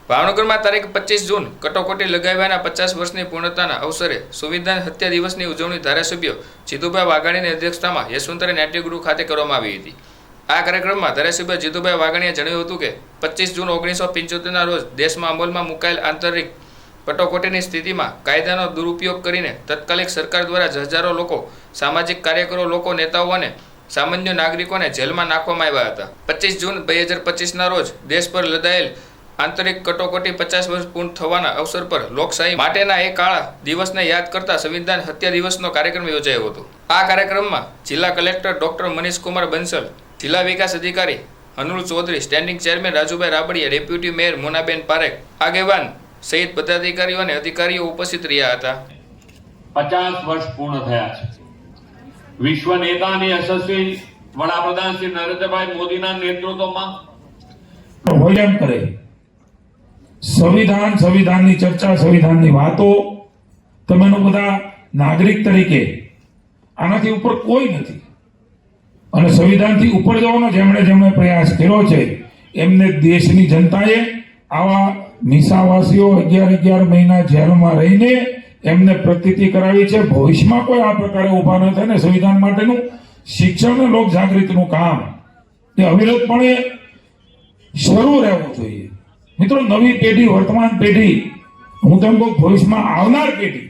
ભાવનગરમાં તારીખ 25 જૂન કટોકટી લગાવ્યાના 50 વર્ષની પૂર્ણતાના અવસરે સંવિધાન હત્યા દિવસની ઉજવણી ધારાસભ્ય જીતુભાઈ વાઘાણીની અધ્યક્ષતામાં યશવંતરાય નાટ્યગૃહ ખાતે કરવામાં આવી હતી। આ કાર્યક્રમમાં ધારાસભ્ય જીતુભાઈ વાઘાણીએ જણાવ્યું હતું કે 25 જૂન 1975ના રોજ દેશમાં અમલમાં મુકાયેલ આંતરિક કટોકટીની સ્થિતિમાં કાયદાનો દુરુપયોગ કરીને તત્કાલિક સરકાર દ્વારા હજારો લોકો, સામાજિક કાર્યકરો, લોકો, નેતાઓ અને સામાન્ય નાગરિકોને જેલમાં નાખવામાં આવ્યા હતા। 25 જૂન 2025ના રોજ દેશ પર લદાયેલ આંતરિક કટોકટી 50 વર્ષ પૂર્ણ થવાના અવસર પર લોકશાહી માટેના એક કાળા દિવસને યાદ કરતા સંવિધાન હત્યા દિવસનો કાર્યક્રમ યોજાયો હતો। આ કાર્યક્રમમાં જિલ્લા કલેક્ટર ડોક્ટર મનીષ કુમાર બંસલ, જિલ્લા વિકાસ અધિકારી Anul Chaudhari, standing chairman Rajubhai Rabadiya, deputy mayor Monaben Parekh, આગેવાન સહિત પદાધિકારીઓ અને અધિકારીઓ ઉપસ્થિત રહ્યા હતા। 50 વર્ષ પૂર્ણ થયા છે। વિશ્વ નેતા અને યશસ્વી વડાપ્રધાન શ્રી નરેન્દ્રભાઈ મોદીના નેતૃત્વમાં વલણ કરે સંવિધાનની ચર્ચા, સંવિધાનની વાતો, તમે બધા નાગરિક તરીકે આનાથી ઉપર કોઈ નથી અને સંવિધાનથી ઉપર જવાનો જેમણે પ્રયાસ કર્યો છે એમને દેશની જનતાએ આવા નિશાવાસીઓ 11 મહિના જેલમાં રહીને એમને પ્રતીતિ કરાવી છે। ભવિષ્યમાં કોઈ આ પ્રકારે ઉભા ન થાય ને સંવિધાન માટેનું શિક્ષણ અને લોક જાગૃતિનું કામ એ અવિરતપણે શરૂ રહેવું જોઈએ। મિત્રો, નવી પેઢી, વર્તમાન પેઢી, હું તેમ કહું ભવિષ્યમાં આવનાર પેઢી